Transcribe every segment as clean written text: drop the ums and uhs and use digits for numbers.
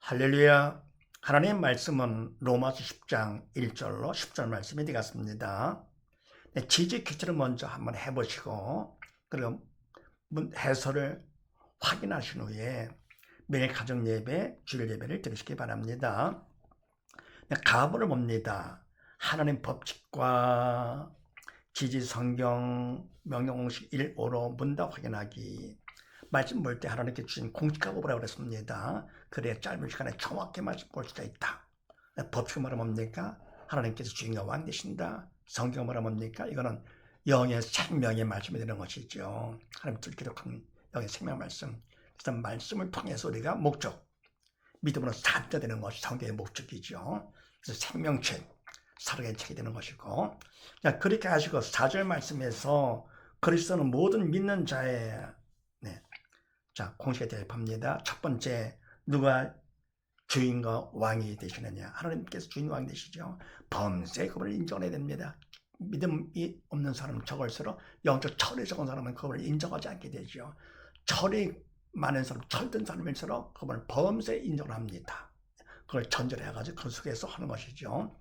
할렐루야. 하나님의 말씀은 로마서 10장 1절로 10절 말씀이 되겠습니다. 네, 지지 퀴즈를 먼저 한번 해보시고 그리고 해설을 확인하신 후에 매일 가정 예배, 주일 예배를 드리시기 바랍니다. 네, 가본을 봅니다. 하나님 법칙과 지지 성경 명령 공식 1, 5로 문답 확인하기. 말씀 볼 때 하나님께 주신 공식하고 보라고 그랬습니다. 그래야 짧은 시간에 정확히 말씀 볼 수가 있다. 법칙은 뭐라 뭡니까? 하나님께서 주인과 왕 되신다. 성경은 뭐라 뭡니까? 이거는 영의 생명의 말씀이 되는 것이죠. 하나님 기록한 영의 생명 말씀. 그래서 말씀을 통해서 우리가 목적, 믿음으로 살게 되는 것이 성경의 목적이죠. 그래서 생명책, 살아가는 책이 되는 것이고. 자, 그렇게 하시고 4절 말씀에서 그리스도는 모든 믿는 자의 자, 공식에 대입합니다. 첫 번째, 누가 주인과 왕이 되시느냐? 하나님께서 주인 왕이 되시죠. 범죄 그분을 인정해야 됩니다. 믿음이 없는 사람은 적을수록 영적 철이 적은 사람은 그분을 인정하지 않게 되죠. 철이 많은 사람, 철든 사람일수록 그분을 범죄 인정을 합니다. 그걸 전제해가지고 그 속에서 하는 것이죠.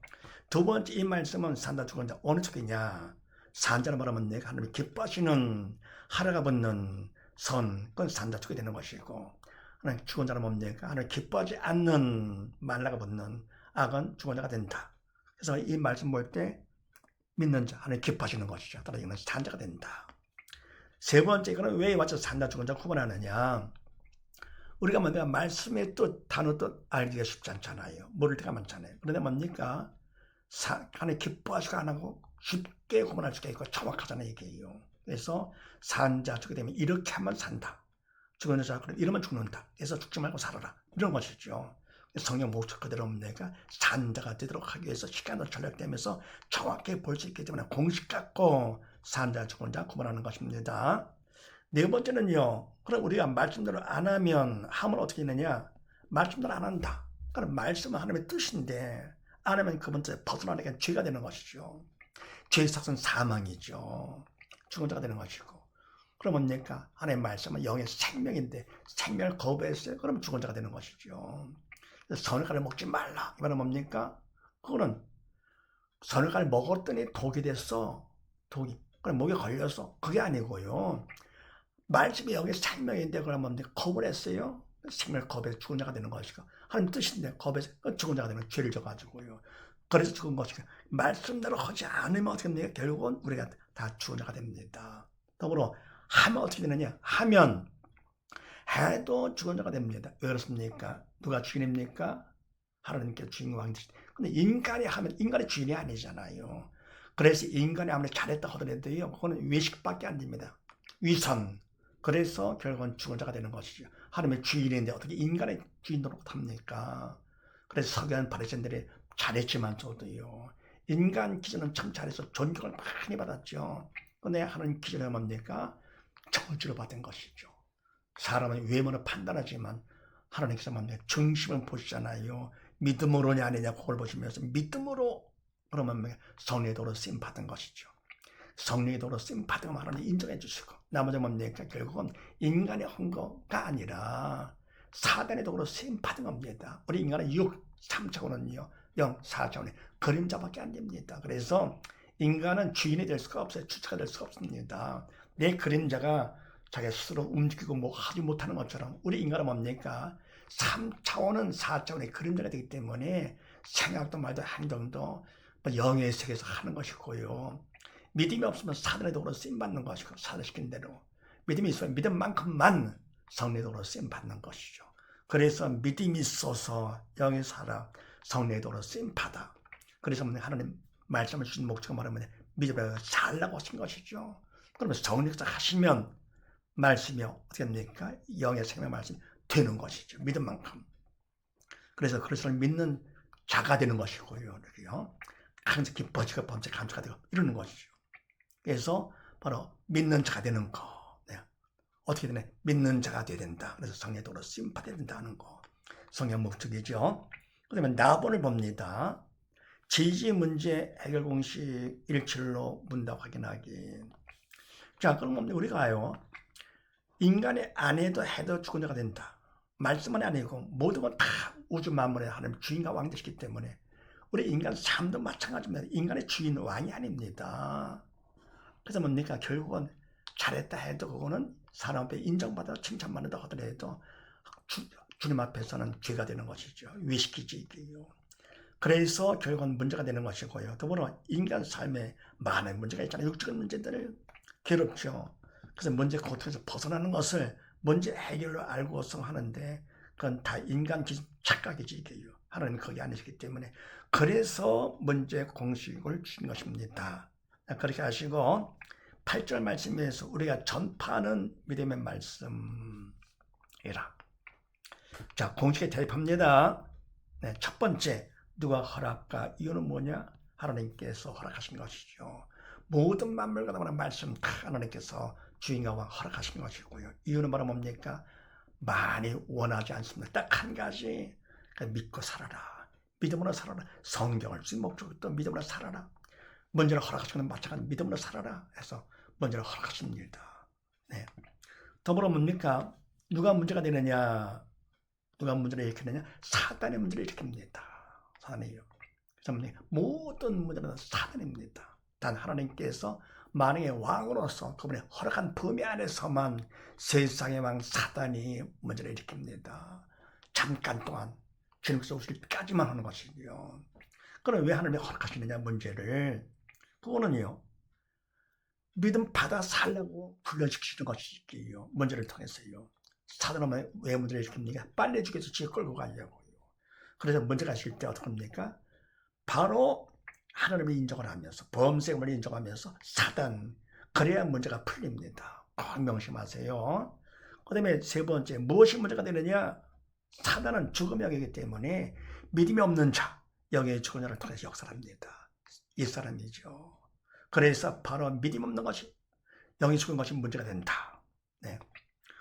두 번째 이 말씀은 산자 죽은 자 어느 쪽이냐? 산자는 뭐라면 내가 하나님이 기뻐하시는 하루가 붙는 선, 그건 산자 쪽이 되는 것이고, 하나님 죽은 자는 뭡니까? 하나님 기뻐하지 않는 말라가 붙는 악은 죽은 자가 된다. 그래서 이 말씀 볼 때 믿는 자, 하나님 기뻐하시는 것이죠. 따라 이거는 산자가 된다. 세 번째, 이거는 왜 맞춰서 산자 죽은 자 구분하느냐? 우리가 뭔가 말씀의 뜻, 단어 뜻 알기가 쉽지 않잖아요. 모를 때가 많잖아요. 그런데 뭡니까? 하나님 기뻐하시고 안 하고 쉽게 구분할 수가 있고 정확하잖아요, 이게요. 그래서 산자 죽게 되면 이렇게 하면 산다. 죽은 자 그럼 이러면 죽는다. 그래서 죽지 말고 살아라. 이런 것이죠. 성경 목적 그대로 내가 산자가 되도록 하기 위해서 시간을 절약되면서 정확히 볼 수 있기 때문에 공식 갖고 산자 죽은 자 구분하는 것입니다. 네 번째는요. 그럼 우리가 말씀대로 안 하면 어떻게 되느냐? 말씀대로 안 한다. 그럼 말씀은 하나님의 뜻인데 안 하면 그분한테 벗어나니까 죄가 되는 것이죠. 죄의 삭은 사망이죠. 죽은 자가 되는 것이고. 그러면 뭡니까? 하나님의 말씀은 영의 생명인데 생명을 거부했어요. 그러면 죽은 자가 되는 것이죠. 선악과를 먹지 말라. 이 말은 뭡니까? 그거는 선악과를 먹었더니 독이 됐어. 독이. 그럼 목에 걸려서 그게 아니고요. 말씀이 영의 생명인데 그러면 뭡니까? 거부를 했어요. 생명을 거부해서 죽은 자가 되는 것이고 하나님 뜻인데 거부해서 죽은 자가 되는 죄를 져가지고요. 그래서 죽은 것이고 말씀대로 하지 않으면 어떻게 됩니까? 결국은 우리가 다 죽은 자가 됩니다. 더불어 하면 어떻게 되느냐? 하면 해도 죽은 자가 됩니다. 왜 그렇습니까? 누가 주인입니까? 하나님께서 주인 왕이 되시죠. 근데 인간이 하면 인간의 주인이 아니잖아요. 그래서 인간이 아무리 잘했다 하더라도요. 그거는 외식밖에 안 됩니다. 위선. 그래서 결국은 죽은 자가 되는 것이죠. 하나님의 주인인데 어떻게 인간의 주인으로 합니까? 그래서 서기관 바리새인들이 잘했지만 저도요. 인간 기준은 참 잘해서 존경을 많이 받았죠. 근데 하나님 기준은 뭡니까? 저주를 받은 것이죠. 사람은 외모를 판단하지만 하나님께서 뭡니까? 중심을 보시잖아요. 믿음으로냐 아니냐 그걸 보시면서 믿음으로 그러면 성령의 도로 쓰임 받은 것이죠. 성령의 도로 쓰임 받은 거 하나님 인정해 주시고 나머지 뭡니까? 결국은 인간의 한 거가 아니라 사단의 도로 쓰임 받은 겁니다. 우리 인간은 6, 3차원은요. 0, 4차원의 그림자밖에 안 됩니다. 그래서 인간은 주인이 될 수가 없어요. 주체가 될 수가 없습니다. 내 그림자가 자기 스스로 움직이고 뭐 하지 못하는 것처럼 우리 인간은 뭡니까? 3차원은 4차원의 그림자가 되기 때문에 생각도 말도 행동도 영의 세계에서 하는 것이고요. 믿음이 없으면 사단의 도로 쓰임받는 것이고 사단시킨 대로 믿음이 있으면 믿음만큼만 성령의 도로 쓰임받는 것이죠. 그래서 믿음이 있어서 영의 살아 성령의 도로 쓰임받아. 그래서 하나님 말씀을 주신 목적은 말하면 믿음을 살라고 하신 것이죠. 그러면 성령께서 하시면 말씀이 어떻게 됩니까? 영의 생명 말씀이 되는 것이죠. 믿음 만큼. 그래서 그리스도를 믿는 자가 되는 것이고요. 이렇게요. 항상 기뻐지고 범죄 감사가 되고 이러는 것이죠. 그래서 바로 믿는 자가 되는 거. 네. 어떻게 되냐? 믿는 자가 되어야 된다. 그래서 성령의 도로 쓰임 받아야 된다는 거. 성경 목적이죠. 그다음에 나본을 봅니다. 지지 문제 해결 공식 1.7로 문답 확인하기. 자, 그럼 우리가요. 인간이 안 해도 죽은 자가 된다. 말씀은 아니고 모든 건 다 우주 만물의 하나님 주인과 왕 되시기 때문에 우리 인간 삶도 마찬가지입니다. 인간의 주인 왕이 아닙니다. 그래서 뭡니까? 결국은 잘했다 해도 그거는 사람 앞에 인정받아 칭찬받는다 하더라도 주님 앞에서는 죄가 되는 것이죠. 위시키지요. 그래서 결국은 문제가 되는 것이고요. 더불어 인간 삶에 많은 문제가 있잖아요. 육적인 문제들을 괴롭죠. 그래서 문제 고통에서 벗어나는 것을 문제 해결로 알고서 하는데 그건 다 인간 착각이지. 하나님 거기 아니시기 때문에 그래서 문제 공식을 주신 것입니다. 그렇게 하시고 8절 말씀에서 우리가 전파하는 믿음의 말씀이라. 자, 공식에 대입합니다. 네, 첫 번째, 누가 허락과 이유는 뭐냐? 하나님께서 허락하신 것이죠. 모든 만물과 나오는 말씀 다 하나님께서 주인과 왕 허락하신 것이고요. 이유는 바로 뭡니까? 많이 원하지 않습니다. 딱 한 가지, 믿고 살아라. 믿음으로 살아라. 성경을 쓴 목적이 또 믿음으로 살아라. 먼저 허락하시는 마찬가지 믿음으로 살아라 해서 먼저 허락하십니다. 네. 더불어 뭡니까? 누가 문제가 되느냐? 누가 문제를 일으키느냐? 사단의 문제를 일으킵니다. 사단이요. 그래서 모든 문제는 사단입니다. 단 하나님께서 만왕의 왕으로서 그분의 허락한 범위 안에서만 세상의 왕 사단이 문제를 일으킵니다. 잠깐 동안 주님께서 오실 때까지만 하는 것이고요. 그럼 왜 하나님이 허락하시느냐 문제를? 그거는요. 믿음 받아 살려고 훈련시키는 것이지요. 문제를 통해서요. 사단은 왜 문제를 일으킵니까? 빨리 죽여서 지에 끌고 가려고요. 그래서 문제가 있을 때 어떻게 합니까? 바로 하나님을 인정을 하면서 범죄를 인정하면서 사단, 그래야 문제가 풀립니다. 꼭 명심하세요. 그 다음에 세 번째, 무엇이 문제가 되느냐? 사단은 죽음의 영이기 때문에 믿음이 없는 자, 영의 죽은 자를 통해서 역사합니다. 이 사람이죠. 그래서 바로 믿음 없는 것이, 영이 죽은 것이 문제가 된다. 네.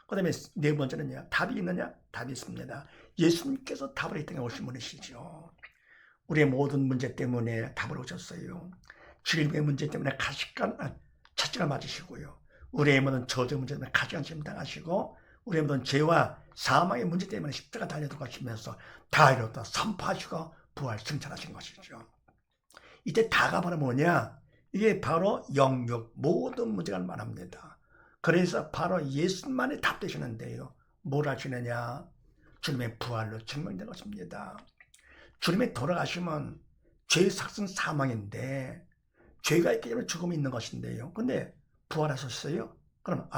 그 다음에 네 번째는요, 답이 있느냐? 답이 있습니다. 예수님께서 답을 이 땅에 오신 분이시죠. 우리의 모든 문제 때문에 답을 오셨어요. 질병의 문제 때문에 채찍을 맞으시고요. 우리의 모든 저주의 문제 때문에 가시관심 당하시고, 우리의 모든 죄와 사망의 문제 때문에 십자가 달려 들어가시면서 다 이뤘다 선포하시고 부활 승천하신 것이죠. 이때 다가 바로 뭐냐? 이게 바로 영육 모든 문제가 말합니다. 그래서 바로 예수만이 답되시는데요. 뭘 하시느냐? 주님의 부활로 증명된 것입니다. 주님이 돌아가시면 죄의 삭은 사망인데 죄가 있기 때문에 죽음이 있는 것인데요. 근데 부활하셨어요? 그럼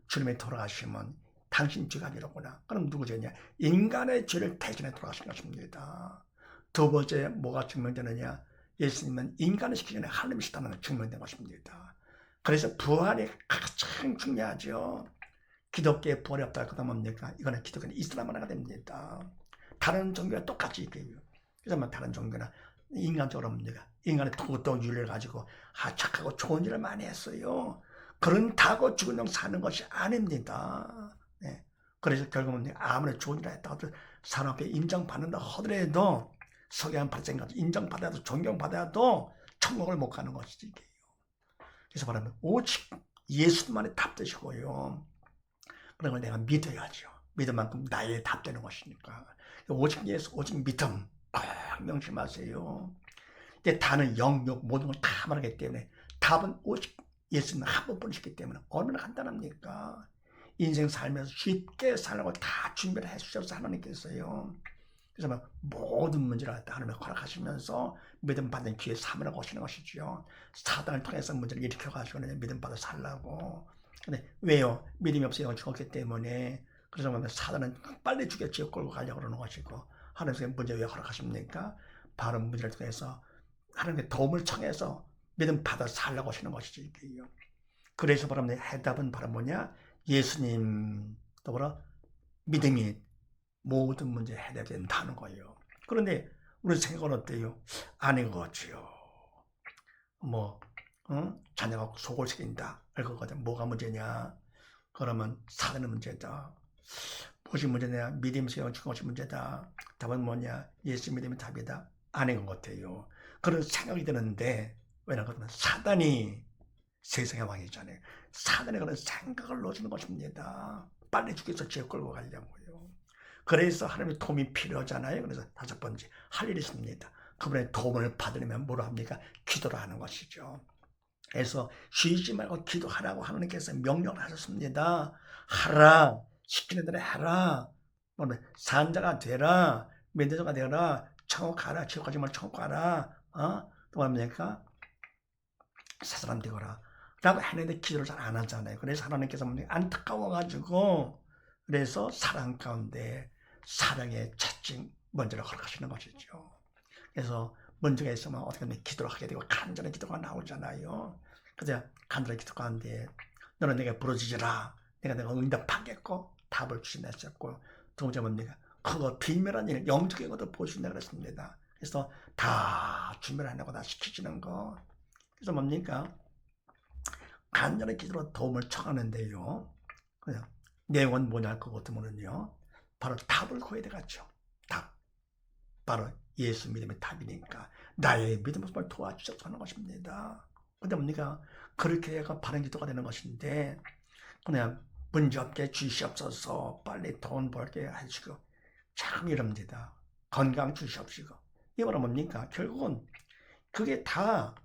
주님이 돌아가시면 당신 죄가 아니로구나. 그럼 누구 죄냐? 인간의 죄를 대신해 돌아가신 것입니다. 두 번째 뭐가 증명되느냐? 예수님은 인간을 시키기 전에 하나님이시다는 증명된 것입니다. 그래서 부활이 가장 중요하죠. 기독교의 부활이 없다. 그 다음 뭡니까? 이거는 기독교는 이슬람 하나가 됩니다. 다른 종교와 똑같이 있고요. 그래서 다른 종교나 인간적으로 뭡니까? 인간의 도덕 윤리를 가지고 착하고 좋은 일을 많이 했어요. 그런다고 죽은 영 사는 것이 아닙니다. 네. 그래서 결국은 아무리 좋은 일을 했다고 해도 사람 앞에 인정받는다 하더라도 석양 발생까지 인정받아도 존경받아도 천국을 못 가는 것이지. 그래서 말하면 오직 예수만의 답되시고요. 그런 걸 내가 믿어야죠. 믿음만큼 나의 답되는 것이니까. 오직 예수, 오직 믿음. 명심하세요. 근데 다는 영역 모든 걸 다 말하기 때문에 답은 오직 예수님 한 번뿐이시기 때문에 얼마나 간단합니까? 인생 살면서 쉽게 살라고 다 준비를 해주셔서 하나님께서요. 그래서 모든 문제를 다 하나님이 허락하시면서 믿음 받는 기회 삼으라고 하시는 것이죠. 사단을 통해서 문제를 일으켜가지고 믿음 받아 살라고. 근데 왜요? 믿음이 없어요. 죽었기 때문에. 그래서 사단은 빨리 죽여 지옥 끌고 가려고 그러는 것이고, 하나님께서 문제 왜 허락하십니까? 바로 문제를 통해서 하나님께 도움을 청해서 믿음 받아 살라고 하시는 것이죠. 그래서 바로 해답은 바로 뭐냐? 예수님 더불어 믿음이 모든 문제 해결된다는 거예요. 그런데 우리 생각은 어때요? 아니거지요. 자녀가 속을 새긴다. 그거거든. 뭐가 문제냐? 그러면 사단의 문제다. 무엇이 문제냐? 믿음 세워 죽은 것이 문제다. 답은 뭐냐? 예수 믿음이 답이다. 아닌 것 같아요. 그런 생각이 드는데 왜냐하면 사단이 세상의 왕이잖아요. 사단의 그런 생각을 넣어주는 것입니다. 빨리 죽여서 지옥 끌고 가려고요. 그래서 하나님의 도움이 필요하잖아요. 그래서 다섯 번째 할 일이 있습니다. 그분의 도움을 받으려면 뭐라 합니까? 기도를 하는 것이죠. 그래서 쉬지 말고 기도하라고 하나님께서 명령을 하셨습니다. 하라, 시키는 대로 하라, 산자가 되라, 믿음자가 되라, 천국 가라, 지옥 가지 말고 천국 가라, 또 뭡니까? 새 사람 되거라 라고 했는데 기도를 잘 안 하잖아요. 그래서 하나님께서 안타까워가지고 그래서 사랑 가운데 사랑의 채찍 먼저를 허락하시는 것이죠. 그래서 문제가 있으면 어떻게 하면 기도를 하게 되고 간절한 기도가 나오잖아요. 그래서 간절한 기도 가운데 너는 내가 부르짖으라, 내가 응답하겠고 답을 주신다 했었고, 두 번째 뭡니까? 그거 비밀한 일, 영적인 것도 보여준다 그랬습니다. 그래서 다 준비를 하려고 다 시키시는 거. 그래서 뭡니까? 간절한 기도로 도움을 청하는데요. 그냥 내용은 뭐냐 할 것 같으면요, 바로 답을 구해야 되겠죠. 답. 바로 예수 믿음의 답이니까 나의 믿음을 도와주셔서 하는 것입니다. 근데 뭡니까? 그렇게 해가 바른 기도가 되는 것인데, 그냥 문제없게 주시옵소서, 빨리 돈 벌게 해주시고, 참 이럽니다. 건강 주시옵시고. 이게 바로 뭡니까? 결국은 그게 다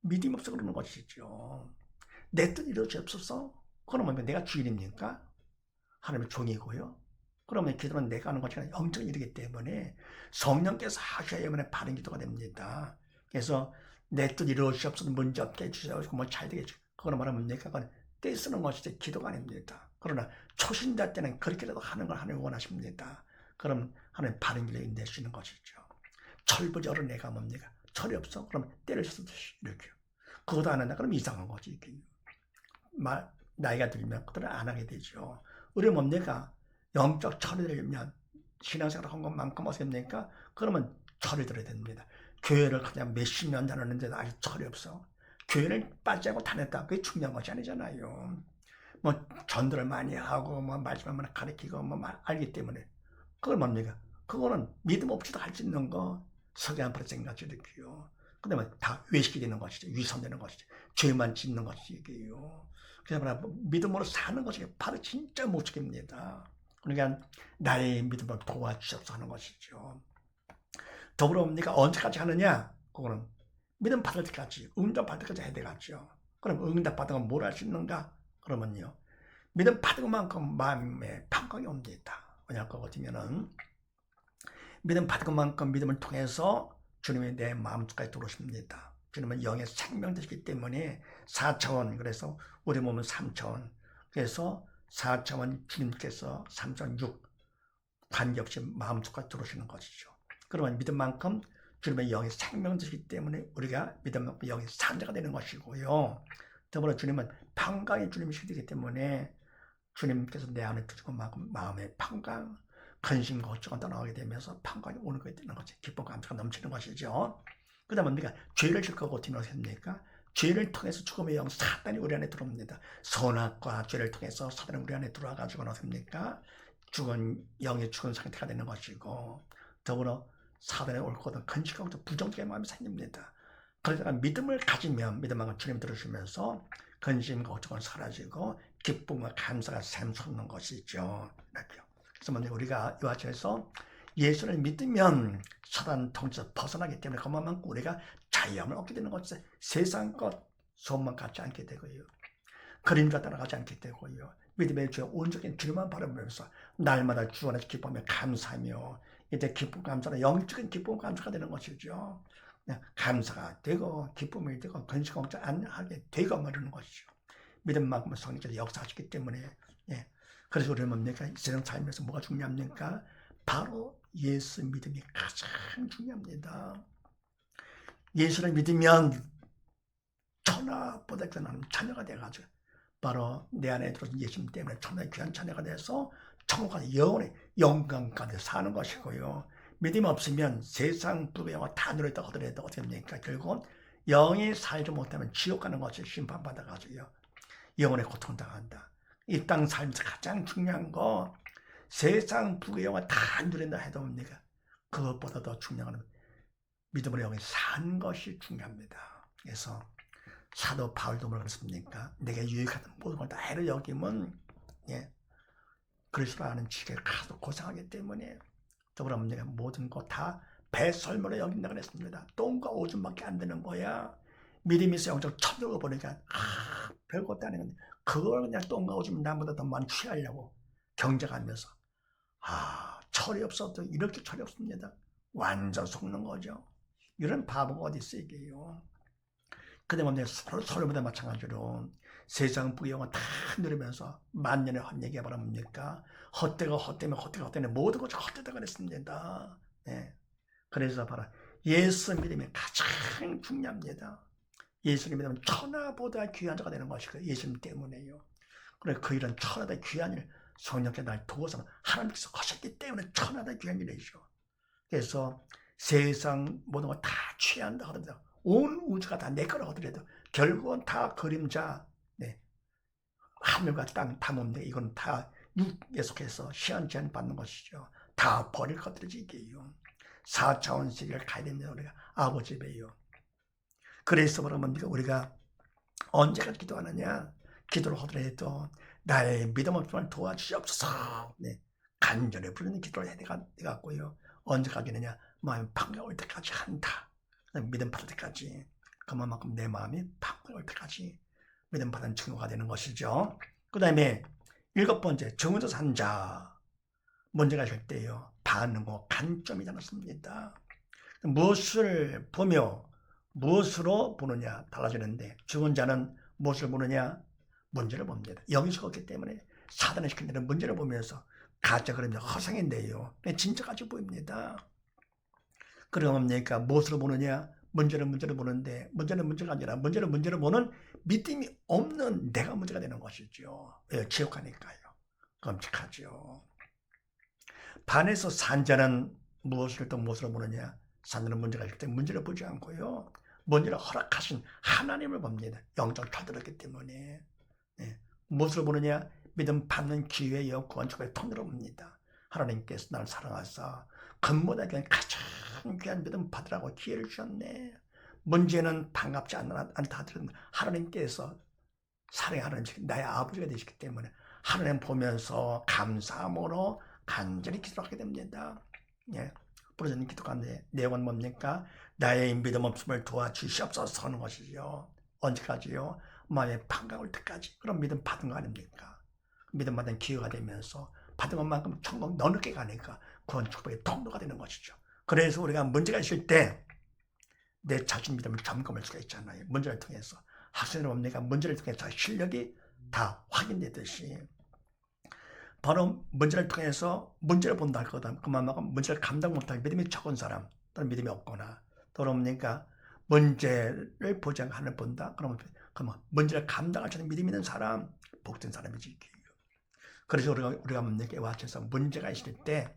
믿음 없어 그러는 것이죠. 내 뜻 이루어지옵소서. 그러면 내가 주인입니까? 하나님의 종이고요. 그러면 기도는 내가 하는 것이 아니라 영적인 일이기 때문에 성령께서 하셔야만 바른 기도가 됩니다. 그래서 내 뜻 이루어지옵소서, 문제 없게 해주셔서 뭐 잘 되겠죠. 그거는 말하면 내가 떼쓰는 것이 기도가 아닙니다. 그러나 초신자 때는 그렇게라도 하는 걸 하나님 원하십니다. 그럼 하나님 바른 길로 인도해 주시는 것이죠. 철부지어를 내가 뭡니까? 철이 없어? 그럼 때를 쓰듯이 이렇게. 그것도 안 한다? 그럼 이상한 거지. 이게. 나이가 들면 그들은 안 하게 되죠. 우리 뭡니까? 영적 철이 들면 신앙생활 한 것만큼 어떻습니까? 그러면 철이 들어야 됩니다. 교회를 그냥 몇십 년 다녔는데도 아직 철이 없어. 교회를 빠지지 않고 다녔다. 그게 중요한 것이 아니잖아요. 뭐 전도를 많이 하고 뭐 말씀을 많이 가르치고 뭐 알기 때문에 그걸 뭡니까? 그거는 믿음 없이도 할 수 있는 거, 석양 프로젝트같이 이렇게요. 그 다음에 다 외식이 되는 것이죠. 위선되는 것이죠. 죄만 짓는 것이게요. 그래서 믿음으로 사는 것이 바로 진짜 모습입니다. 그러니까 나의 믿음을 도와주셔서 하는 것이죠. 더불어 뭡니까? 언제까지 하느냐? 그거는 믿음 받을 때까지, 응답 받을 때까지 해야 되겠죠. 그럼 응답 받은 건 뭘 할 수 있는가? 그러면요, 믿음 받은 것만큼 마음에 평강이 옵니다. 왜냐할 것 같으면은 믿음 받은 것만큼 믿음을 통해서 주님이 내 마음속까지 들어오십니다. 주님은 영의 생명 되시기 때문에 4차원, 그래서 우리 몸은 3차원, 그래서 4차원 주님께서 3차원 6 관계없이 마음속까지 들어오시는 것이죠. 그러면 믿음만큼 주님의 영의 생명 되시기 때문에 우리가 믿음만큼 영의 산자가 되는 것이고요. 더불어 주님은 평강의 주님이시기 때문에 주님께서 내 안에 두시고 마음의 평강, 근심과 걱정이 떠나게 되면서 평강이 오는 것이 되는 것이 기쁨과 감사가 넘치는 것이죠. 그 다음에 우리가 죄를 질 거고 어떻게 하십니까? 죄를 통해서 죽음의 영 사단이 우리 안에 들어옵니다. 선악과 죄를 통해서 사단이 우리 안에 들어와가지고 어떻습니까? 죽은 영의 죽은 상태가 되는 것이고, 더불어 사단의 옳고든 근심과 부정적인 마음이 생깁니다. 그러다가 믿음을 가지면 믿음만큼 주님 들어주면서 근심과 걱정은 사라지고 기쁨과 감사가 샘솟는 것이죠. 이렇게요. 그래서 먼저 우리가 이와 같이서 예수를 믿으면 사단 통치에서 벗어나기 때문에 그만큼 우리가 자유함을 얻게 되는 것이죠. 세상 것 소원만 갖지 않게 되고요. 그림자 따라가지 않게 되고요. 믿음의 주여 온전히 주님만 바라보면서 날마다 주 안에서 기쁨에 감사하며 이제 기쁨 감사는 영적인 기쁨 감사가 되는 것이죠. 감사가 되고 기쁨이 되고 근심 걱정 안 하게 되고 말하는 것이죠. 믿음만큼 성령께서 역사하시기 때문에, 그래서 우리는 뭡니까? 이 세상 살면서 뭐가 중요합니까? 바로 예수 믿음이 가장 중요합니다. 예수를 믿으면 천하보다 귀한 자녀가 돼가지고 바로 내 안에 들어온 예수님 때문에 천하의 귀한 자녀가 돼서 천국까지 영원히 영광까지 사는 것이고요. 믿음이 없으면 세상 부귀영화 다 누렸다 하더라도 어떻게 됩니까? 결국은 영이 살지 못하면 지옥 가는 것을 심판받아가지고요. 영혼의 고통당한다. 이 땅 살면서 가장 중요한 거 세상 부귀영화 다 누린다 해도 뭡니까? 그것보다 더 중요한 건 믿음으로 영이 산 것이 중요합니다. 그래서 사도 바울도 뭐라 그랬습니까? 내게 유익하던 모든 걸 다 해를 여기면 그리스도를 아는 지식에 가서 고생하기 때문에 더불어 내가 모든 거 다 배설물로 여긴다 그랬습니다. 똥과 오줌밖에 안 되는 거야. 믿음이 있어 영적 쳐들어 보니까 별것도 아닌 건데 그걸 그냥 똥과 오줌 나보다 더 많이 취하려고 경쟁하면서 철이 없어도 이렇게 철이 없습니다. 완전 속는 거죠. 이런 바보가 어디 있어 이게요. 그다음에 서로보다 마찬가지로 세상 부귀영화 다 누리면서 만년의 헛얘기가 바라 뭡니까? 헛되고 헛되면 헛되고 헛되면 모든 것이 헛되다 그랬습니다. 네. 그래서 봐라 예수 믿음이 가장 중요합니다. 예수님 믿으면 천하보다 귀한 자가 되는 것이고 예수님 때문에요. 그래 그 일은 천하보다 귀한 일 성령께 날 도와서 하나님께서 하셨기 때문에 천하보다 귀한 일이죠. 그래서 세상 모든 거 다 취한다 하더라도 온 우주가 다 내 거라 하더라도 결국은 다 그림자, 네. 하늘과 땅 다 뭡니다. 이건 다 육에 속해서 시한제한 받는 것이죠. 다 버릴 것들이지 이게요. 4차원 세계를 가야 됩니다. 우리가 아버지 배요. 그래서 그러면 우리가 언제까지 기도하느냐? 기도를 하더라도 나의 믿음 없음을 도와주시옵소서. 네. 간절히 부르는 기도를 해갖고요. 언제까지 하느냐? 마음이 반가울 때까지 한다. 믿음 받을 때까지. 그만큼 내 마음이 반가울 때까지 믿음 받은 증거가 되는 것이죠. 그 다음에 7번째, 정은서 산자. 문제가 있을 때요. 반응과 관점이 않았습니다. 무엇을 보며 무엇으로 보느냐 달라지는데 죽은 자는 무엇을 보느냐? 문제를 봅니다. 영이 없기 때문에 사단을 시킨 데는 문제를 보면서 가짜 그림자 허상인데요. 진짜 가지고 보입니다. 그러니까 무엇으로 보느냐? 문제는 문제를 보는데 문제는 문제가 아니라 문제는 문제를 보는 믿음이 없는 내가 문제가 되는 것이죠. 왜? 지옥하니까요. 끔찍하죠. 반에서 산자는 무엇을 또 무엇으로 보느냐? 산자는 문제가 있을 때 문제를 보지 않고요. 문제를 허락하신 하나님을 봅니다. 영적 터들었기 때문에. 네. 무엇을 보느냐? 믿음 받는 기회여 구원축의 통으로 봅니다. 하나님께서 나를 사랑하사 금보다 가장 귀한 믿음 받으라고 기회를 주셨네. 문제는 반갑지 않다 하더라도 하나님께서 사랑하는 나의 아버지가 되시기 때문에 하나님 보면서 감사함으로 간절히 기도하게 됩니다. 예. 부르짖는 기도가 내용은 뭡니까? 나의 믿음 없음을 도와주시옵소서 하는 것이죠. 언제까지요? 마음에 반가울 때까지. 그럼 믿음 받은 거 아닙니까? 믿음 받은 기회가 되면서 받은 것만큼 천국 더 늦게 가니까 구원 축복의 통로가 되는 것이죠. 그래서 우리가 문제가 있을 때 내 자신 믿음을 점검할 수가 있잖아요. 문제를 통해서. 학생들 뭡니까? 문제를 통해서 실력이 다 확인되듯이 바로 문제를 통해서 문제를 본다 할 거다. 그만큼 문제를 감당 못하게 믿음이 적은 사람 또는 믿음이 없거나 또 그러니까 문제를 보지 않고 하늘 본다. 그러면 문제를 감당할 수 있는 믿음 있는 사람 복된 사람이지. 그래서 우리가 뭡니까? 와쳐서 문제가 있을 때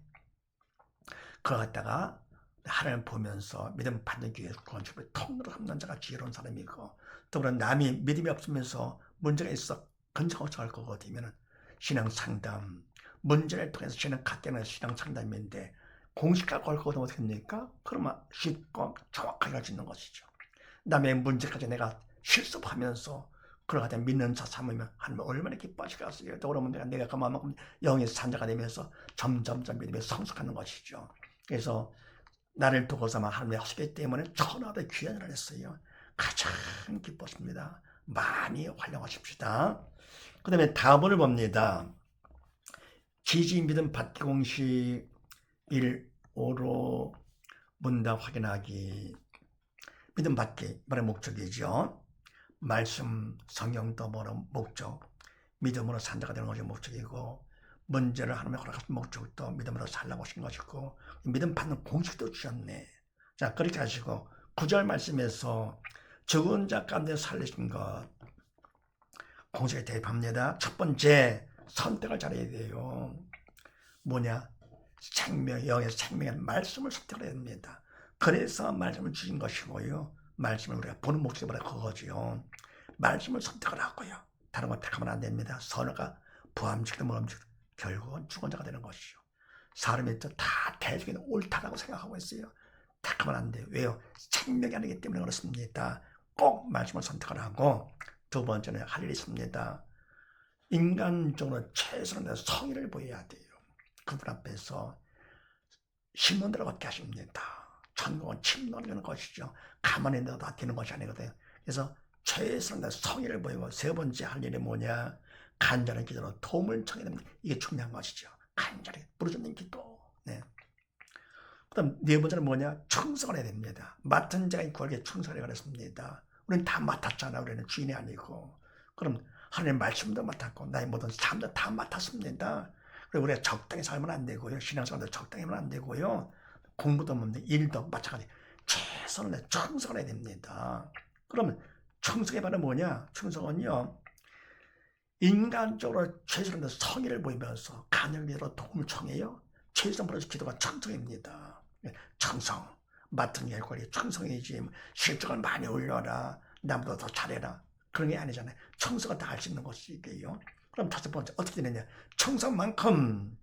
그걸 갖다가 하나님 보면서 믿음 받는 기회에 구원축복의 통로로 삼는 자가 지혜로운 사람이고 또 그런 남이 믿음이 없으면서 문제가 있어 근처할 거고 되면은 신앙 상담 문제를 통해서 신앙 갖게는 신앙 상담인데 공식과 걸거든 어떻게 됩니까? 그러면 쉽고 정확하게 할 수 있는 것이죠. 남의 문제까지 내가 실습하면서 그걸 갖다 믿는 자 삼으면 하나님 얼마나 기뻐하시겠어요. 또 그러면 내가 그만큼 영의 산자가 되면서 점점점 믿음이 성숙하는 것이죠. 그래서 나를 두고서만 하나님이 하시기 때문에 천하도 귀한 일을 했어요. 가장 기뻤습니다. 많이 활용하십시다. 그 다음에 다음을 봅니다. 지지 믿음 받기 공식 1.5로 문답 확인하기. 믿음 받기 말의 목적이죠. 말씀, 성경도 뭐는 목적. 믿음으로 산자가 되는 것이 목적이고 문제를 하나님의 허락하신 목적도 믿음으로 살라고 하신 것이고 믿음 받는 공식도 주셨네. 자 그렇게 하시고 9절 말씀에서 죽은 자 가운데 살리신 것 공식에 대입합니다. 첫 번째 선택을 잘해야 돼요. 뭐냐? 생명, 영의 생명의 말씀을 선택을 해야 됩니다. 그래서 말씀을 주신 것이고요. 말씀을 우리가 보는 목적이 바로 그거지요. 말씀을 선택을 하고요. 다른 거 택하면 안 됩니다. 선어가 부함직도 모함직도 결국은 죽은 자가 되는 것이죠. 사람이 다 대중이 옳다라고 생각하고 있어요. 택하면 안 돼요. 왜요? 생명이 아니기 때문에 그렇습니다. 꼭 말씀을 선택을 하고 두 번째는 할 일이 있습니다. 인간적으로 최선의 성의를 보여야 돼요. 그분 앞에서 힘은 들어가게 하십니다. 천국은 침노하는 것이죠. 가만히 있는 다 되는 것이 아니거든요. 그래서 최선의 성의를 보이고 세 번째 할 일이 뭐냐? 간절한 기도로 도움을 청해야 됩니다. 이게 중요한 것이죠. 간절히 부르짖는 기도. 네. 그다음 네 번째는 뭐냐? 충성을 해야 됩니다. 맡은 자가 구하기에 충성을 그랬습니다. 우리는 다 맡았잖아. 우리는 주인이 아니고. 그럼 하나님 말씀도 맡았고 나의 모든 삶도 다 맡았습니다. 그리고 우리가 적당히 살면 안 되고요. 신앙생활도 적당히 하면 안 되고요. 공부도 없는데 일도 마찬가지. 최선을 내 충성을 해야 됩니다. 그러면 충성의 바는 뭐냐? 충성은요. 인간적으로 최선의 성의를 보이면서 간절히로 도움을 청해요. 최선 버려서 기도가 충성입니다. 충성. 맡은 일거리 충성이지 실적을 많이 올려라. 남보다 더 잘해라. 그런 게 아니잖아요. 충성을 다 할 수 있는 것이게요. 그럼 다섯 번째 어떻게 되느냐? 충성만큼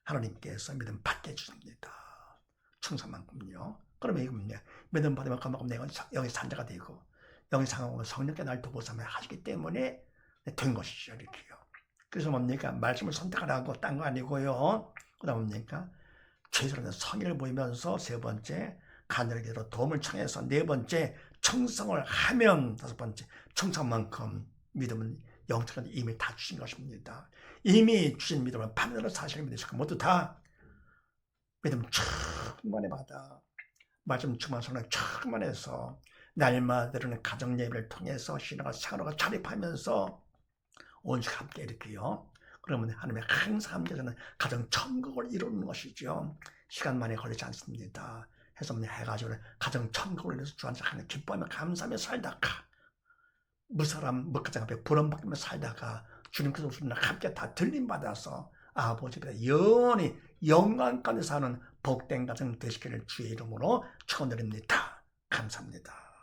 하나님께서 믿음 받게 해주십니다. 충성만큼요. 그러면 이겁니다. 믿음 받으면 그만큼 내가 영의 산자가 되고 영의 상황으로 성령께 날 도보삼에 하시기 때문에 된 것이죠. 이렇게요. 그래서 뭡니까? 말씀을 선택하라고 딴 거 아니고요. 그 다음 뭡니까? 최선의 성의를 보이면서 세 번째 간절하게 도움을 청해서 네 번째 충성을 하면 다섯 번째 충성만큼 믿음은 영적인 이미 다 주신 것입니다. 이미 주신 믿음은 반대로 사실을 믿으시고 모두 다 믿음 충만히 받아 말씀 충만 성령 충만해서 날마다는 가정 예배를 통해서 신앙과 생활과 자립하면서 온수가 함께 이렇게요. 그러면 하나님의 항상 함께하는 가정 천국을 이루는 것이죠. 시간 많이 걸리지 않습니다. 해서 해가지고 가정 천국을 위해서 주한테 하는 기뻐하며 감사하며 살다가 무사람 무가정 앞에 부름받으며 살다가 주님께서 우리랑 함께 다 들림받아서 아버지보다 영원히 영광 가운데 사는 복된 가정 되시기를 주의 이름으로 축원드립니다. 감사합니다.